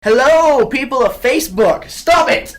Hello, people of Facebook! Stop it!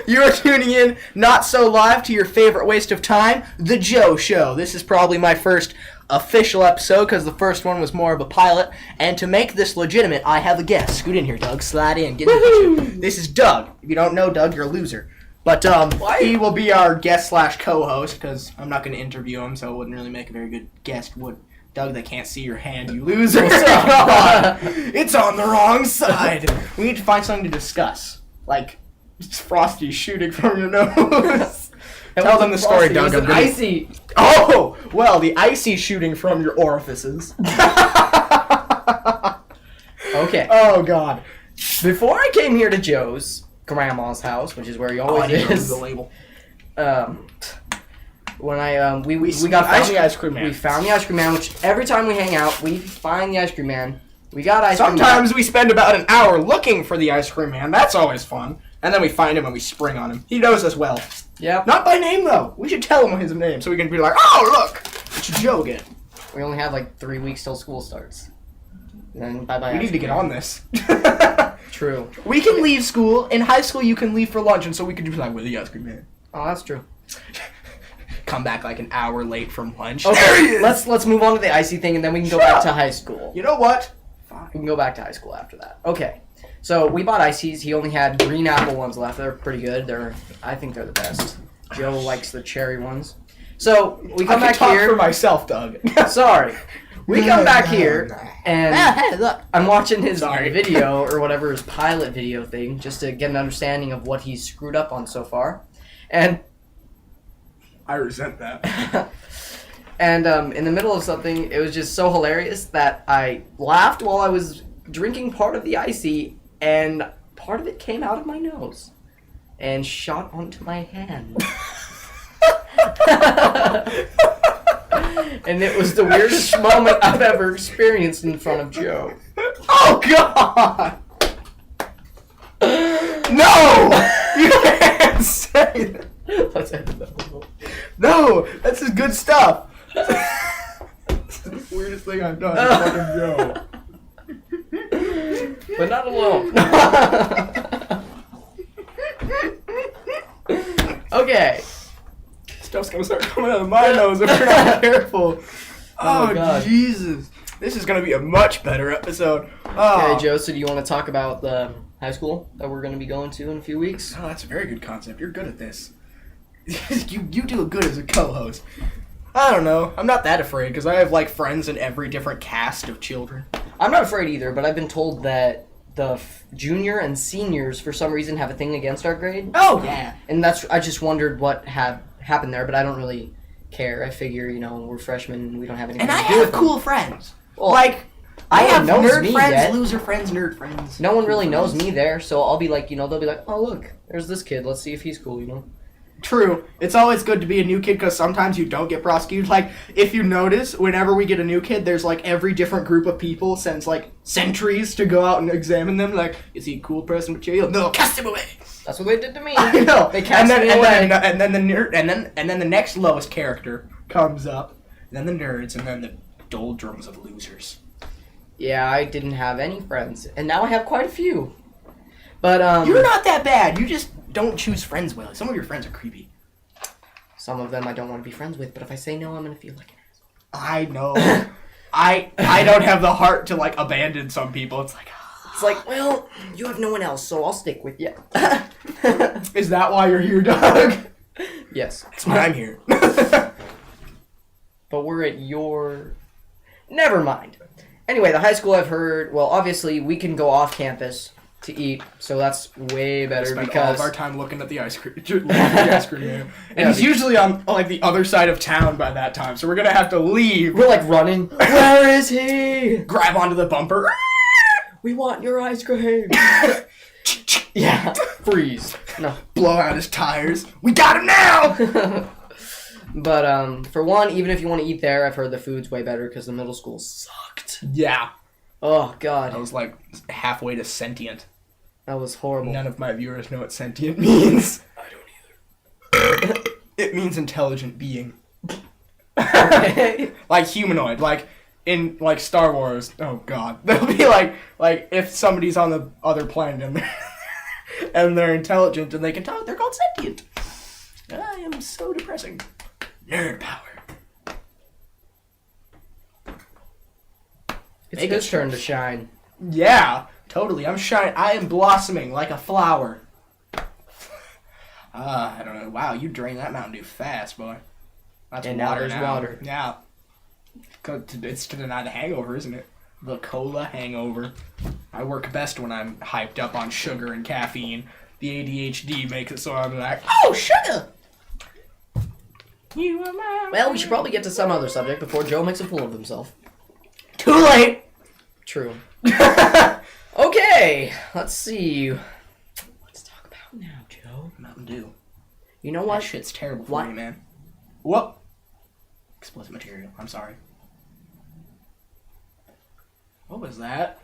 You are tuning in, not so live, to your favorite waste of time, The Joe Show. This is probably my first official episode, because the first one was more of a pilot. And to make this legitimate, I have a guest. Scoot in here, Doug. Slide in. Get in the picture. This is Doug. If you don't know Doug, you're a loser. But he will be our guest slash co-host, because I'm not going to interview him, so it wouldn't really make a very good guest, would Doug, they can't see your hand, you loser. God, it's on the wrong side. We need to find something to discuss. Like, it's Frosty shooting from your nose. Tell them the story, Doug. It was icy. Oh! Well, the icy shooting from your orifices. Okay. Oh, God. Before I came here to Joe's grandma's house, which is where he always is. The label. When I we found the ice cream man. We found the ice cream man, which every time we hang out, we find the ice cream man. We got ice cream. Sometimes we spend about an hour looking for the ice cream man. That's always fun. And then we find him and we spring on him. He knows us well. Yep. Not by name, though. We should tell him his name so we can be like, oh, look, it's Joe again. We only have like 3 weeks till school starts. And then bye-bye. We need to get on this. True. We can leave school. In high school, you can leave for lunch, and so we can just be like, where's the ice cream man? Oh, that's true. Come back like an hour late from lunch. Okay, let's move on to the icy thing, and then we can go back to high school. You know what? Fine. We can go back to high school after that. Okay. So we bought ices. He only had green apple ones left. They're pretty good. I think they're the best. Joe likes the cherry ones. So we come back here. For myself, Doug. Sorry. We come back here, and hey, look. I'm watching his video, or whatever, his pilot video thing, just to get an understanding of what he's screwed up on so far. And I resent that. And in the middle of something, it was just so hilarious that I laughed while I was drinking part of the icy, and part of it came out of my nose and shot onto my hand. And it was the weirdest moment I've ever experienced in front of Joe. Oh, God! No! You can't say that. Let's end that. No! This is good stuff. This is the weirdest thing I've done in front of Joe. But not alone. Okay. Stuff's gonna start coming out of my nose if we're not careful. Oh, God. Jesus. This is gonna be a much better episode. Oh. Okay, Joe, so do you want to talk about the high school that we're going to be going to in a few weeks? Oh, that's a very good concept. You're good at this. you do good as a co-host. I don't know. I'm not that afraid because I have like friends in every different cast of children. I'm not afraid either, but I've been told that the junior and seniors for some reason have a thing against our grade. Oh, yeah. And I just wondered what had happened there, but I don't really care. I figure, we're freshmen and we don't have anything and to do with have cool friends. Well, like, I have nerd friends, yet. loser friends, nerd friends. No one really knows me there, so I'll be like, they'll be like, oh, look, there's this kid. Let's see if he's cool, True. It's always good to be a new kid because sometimes you don't get prosecuted. Like, if you notice, whenever we get a new kid, there's, like, every different group of people sends, like, sentries to go out and examine them. Like, is he a cool person material? No, cast him away. That's what they did to me. I know. They cast me away. And then the nerd, and then the next lowest character comes up. And then the nerds, and then the doldrums of losers. Yeah, I didn't have any friends, and now I have quite a few. But you're not that bad. You just don't choose friends well. Some of your friends are creepy. Some of them I don't want to be friends with, but if I say no, I'm gonna feel like an asshole. I know. I don't have the heart to like abandon some people. It's like, well, you have no one else, so I'll stick with you. Is that why you're here, Doug? Yes. That's why I'm here. But we're at your... Never mind. Anyway, the high school I've heard, well, obviously we can go off campus to eat, so that's way better spend because... all of our time looking at the ice cream man. And he's usually on like the other side of town by that time, so we're gonna have to leave. We're like running. Where is he? Grab onto the bumper. We want your ice cream. Yeah. Freeze. No. Blow out his tires. We got him now! But, for one, even if you want to eat there, I've heard the food's way better because the middle school sucked. Yeah. Oh, God. I was like halfway to sentient. That was horrible. None of my viewers know what sentient means. I don't either. It means intelligent being. Okay. Like humanoid. Like in like Star Wars, oh god, they'll be like if somebody's on the other planet and they're intelligent and they can talk, they're called sentient. I am so depressing. Nerd power. It's his turn to shine. Yeah, totally. I'm shining. I am blossoming like a flower. I don't know. Wow, you drain that Mountain Dew fast, boy. That's and water now there's water. Yeah. It's to deny the hangover, isn't it? The cola hangover. I work best when I'm hyped up on sugar and caffeine. The ADHD makes it so I'm like, oh, sugar! You are my... Well, we should probably get to some other subject before Joe makes a fool of himself. Too late! True. Okay, let's see. Let's talk about now, Joe. Mountain Dew. You know what? That shit's terrible for What? me, man. What? Explicit material. I'm sorry. What was that?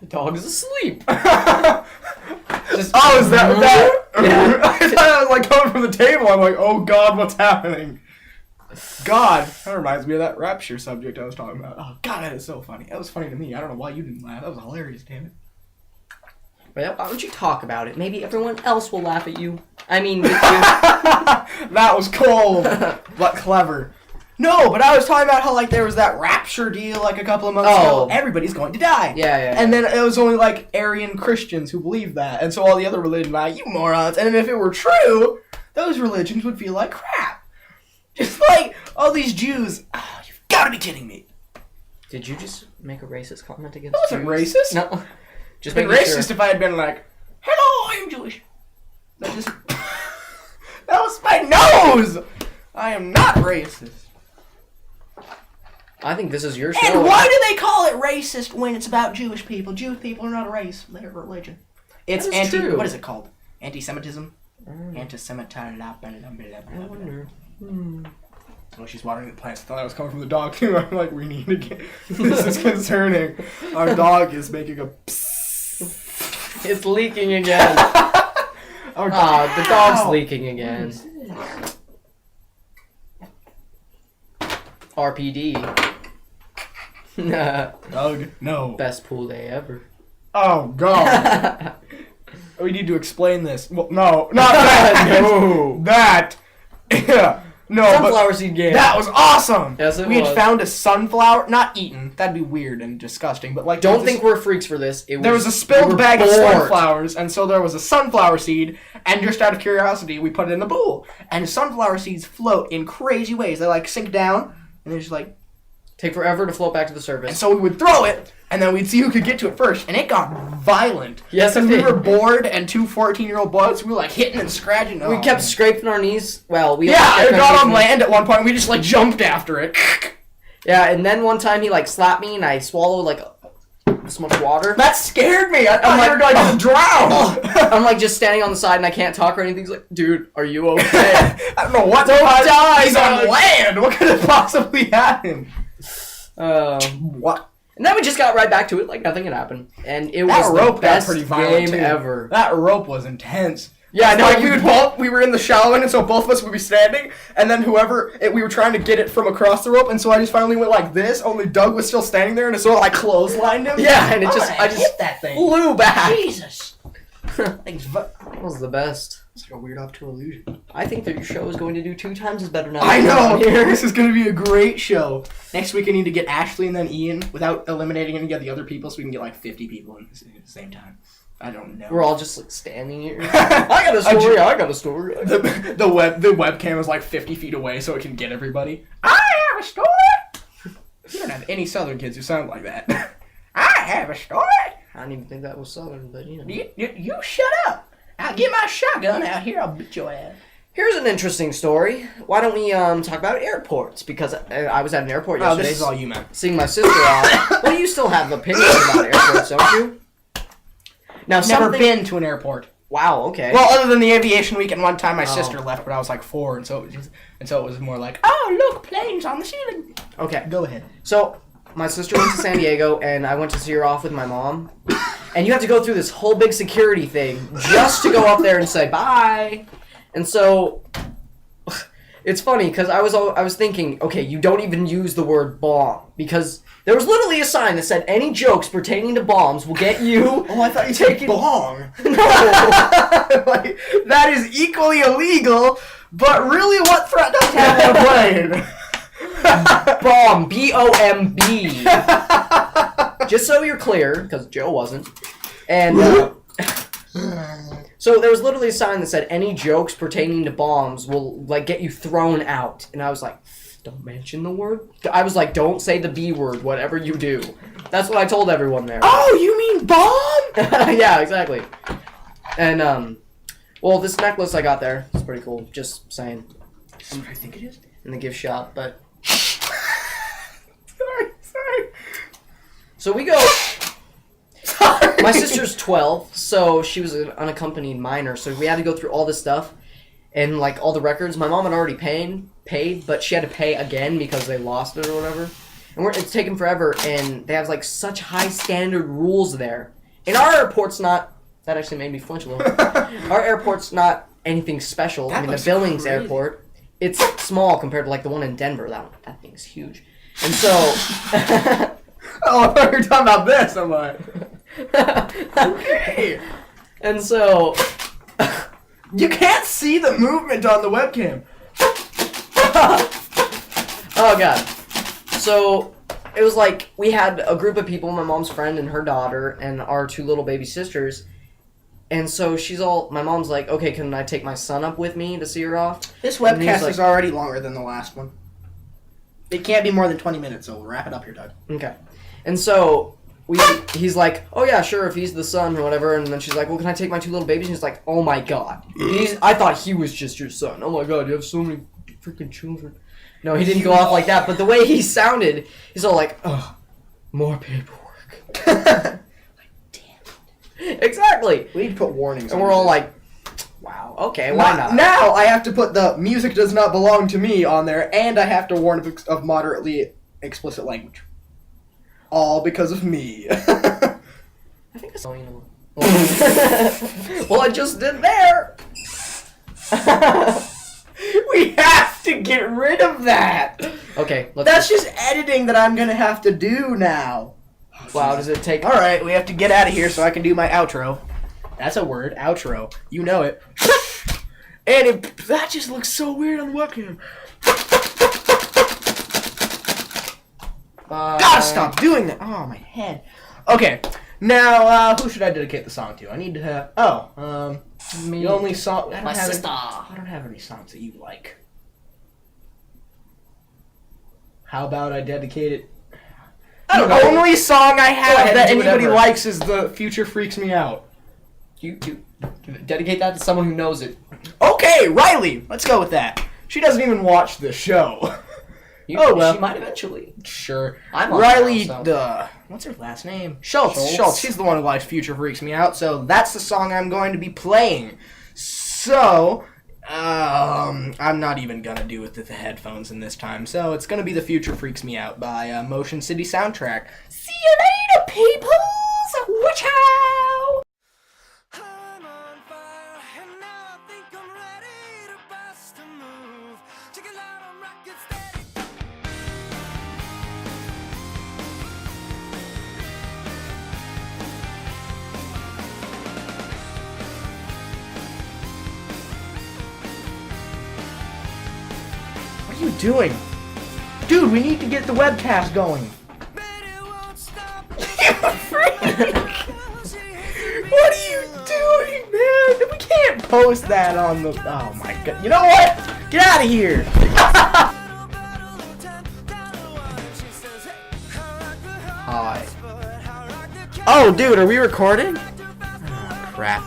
The dog is asleep. Is that? Yeah. I thought I was like coming from the table. I'm like, oh god, what's happening? God, that reminds me of that rapture subject I was talking about. Oh god, that is so funny. That was funny to me. I don't know why you didn't laugh. That was hilarious, damn it. Well, why don't you talk about it? Maybe everyone else will laugh at you. I mean, with you. That was cold, but clever. No, but I was talking about how like there was that rapture deal like a couple of months ago. Everybody's going to die. Yeah. And then it was only like Aryan Christians who believed that, and so all the other religions like you morons. And then if it were true, those religions would feel like crap. Just like all these Jews. Oh, you've got to be kidding me. Did you just make a racist comment against That wasn't Jews? racist. No. Just Been making racist sure. if I had been like, hello, I am Jewish. That just that was my nose. I am not racist. I think this is your show. And why do they call it racist when it's about Jewish people? Jewish people are not a race; they're a religion. It's true. What is it called? Anti-Semitism. Anti-Semitism. I wonder. Oh, she's watering the plants. I thought I was coming from the dog too. I'm like, we need to get. This is concerning. Our dog is making a. Psst. It's leaking again. The dog's leaking again. RPD. Doug, no. Best pool day ever. Oh god. We need to explain this. Well, no, not that. No. That. Yeah. No, Sunflower seed game. That was awesome. Yes, it we was. had found a sunflower, not eaten. That'd be weird and disgusting. But like, Don't think we're freaks for this. There was a spilled bag of sunflowers, and so there was a sunflower seed. And just out of curiosity, we put it in the pool. And sunflower seeds float in crazy ways. They like sink down, and they're just like. Take forever to float back to the And surface. so we would throw it, and then we'd see who could get to it first. And it got violent. Yes, it Because we did. were bored, and two 14-year-old boys, we were like hitting and scratching. We kept scraping our knees. Well, we Yeah, it got on land at one point. We just like jumped after it. Yeah, and then one time he like slapped me, and I swallowed like this much water. That scared me. I thought like, you were going to drown. I'm like just standing on the side, and I can't talk or anything. He's like, "Dude, are you okay?" I don't know what. Don't die, He's on Doug. land. What could have possibly happened? What? And then we just got right back to it like nothing had happened, and it That was rope the got best pretty violent game too. ever. That rope was intense. Yeah, I know. Like we were in the shallow end, and so both of us would be standing, and then we were trying to get it from across the rope, and so I just finally went like this. Only Doug was still standing there, and so I clotheslined him. Yeah, and I hit just that thing. flew back. Jesus. That was the best. It's like a weird optical illusion. I think that your show is going to do 2 times as better now. I know. Here. This is going to be a great show. Next week I need to get Ashley and then Ian without eliminating any of the other people, so we can get like 50 people at the same time. I don't know. We're all just like standing here. I got a story. I got a story. The webcam is like 50 feet away, so it can get everybody. I have a story. You don't have any Southern kids who sound like that. I have a story. I don't even think that was Southern, but you know. You shut up. I'll get my shotgun out here. I'll beat your ass. Here's an interesting story. Why don't we talk about airports? Because I was at an airport yesterday. Oh, this is all you meant. Seeing my sister off. Well, you still have opinions about airports, don't you? Now, Never been to an airport. Wow. Okay. Well, other than the aviation week, and one time my sister left, but I was like 4, and so it was more like, oh look, planes on the ceiling. Okay. Go ahead. So my sister went to San Diego, and I went to see her off with my mom. And you have to go through this whole big security thing just to go up there and say bye. And so It's funny because I was thinking, okay, you don't even use the word bomb because there was literally a sign that said any jokes pertaining to bombs will get you. Oh, I thought you said bong. No. Like, that is equally illegal, but really, what threat does have on a plane? Bomb. B-O-M-B. Just so you're clear, because Joe wasn't. And so there was literally a sign that said any jokes pertaining to bombs will like get you thrown out. And I was like, don't mention the word. I was like, don't say the B word, whatever you do. That's what I told everyone there. Oh, you mean bomb? Yeah, exactly. And well, this necklace I got there, it's pretty cool. Just saying. That's what I think it is. In the gift shop, but Sorry. so we go. Sorry. My sister's 12, so she was an unaccompanied minor, so we had to go through all this stuff and like all the records. My mom had already paid, but she had to pay again because they lost it or whatever. And it's taken forever, and they have like such high standard rules there. And our airport's not. That actually made me flinch a little. Our airport's not anything special. I mean, the Billings crazy. Airport, it's small compared to like the one in Denver. That thing's huge. And so. Oh, I thought you were talking about this. I'm like, okay. And so, You can't see the movement on the webcam. oh god. So, it was like, we had a group of people, my mom's friend and her daughter, and our 2 little baby sisters. And so my mom's like, okay, can I take my son up with me to see her off? This And he was webcast like- is already longer than the last one. It can't be more than 20 minutes, so we'll wrap it up here, Doug. Okay. And so, he's like, oh yeah, sure, if he's the son or whatever. And then she's like, well, can I take my 2 little babies? And he's like, oh my god. I thought he was just your son. Oh my god, you have so many freaking children. No, he didn't go off like that. But the way he sounded, he's all like, oh, more paperwork. Like, damn. Exactly. We need to put warnings And on we're all this. like, wow, okay, why not? Now I have to put the music does not belong to me on there, and I have to warn of moderately explicit language. All because of me. I think that's all you know. Well, I just did there. We have to get rid of that. Okay, That's just editing that I'm gonna have to do now. Wow, does it take? All right, we have to get out of here so I can do my outro. That's a word, outro. You know it. And that just looks so weird on the webcam. Gotta stop doing that. Oh, my head. Okay, now who should I dedicate the song to? I need to have. Me. The only song. My sister. I don't have any songs that you like. How about I dedicate it? I don't The know. only song I Go have ahead, that do anybody whatever. likes is "The Future Freaks Me Out." You dedicate that to someone who knows it. Okay, Riley. Let's go with that. She doesn't even watch the show. Oh, well. She might eventually. Sure. I'm on Riley, now, so. what's her last name? Schultz. Schultz. She's the one who likes Future Freaks Me Out, so that's the song I'm going to be playing. So, I'm not even gonna do it with the headphones in this time, so it's gonna be The Future Freaks Me Out by Motion City Soundtrack. See you later, peoples! Watch out! I'm on fire, and now I think I'm ready to bust a move. Check it out, I'm rockin' steady. What are you doing? Dude, we need to get the webcast going. Bet it won't stop. What are you doing, man? We can't post that on the... Oh, my God. You know what? Get out of here. Hi. Oh, dude, are we recording? Oh, crap.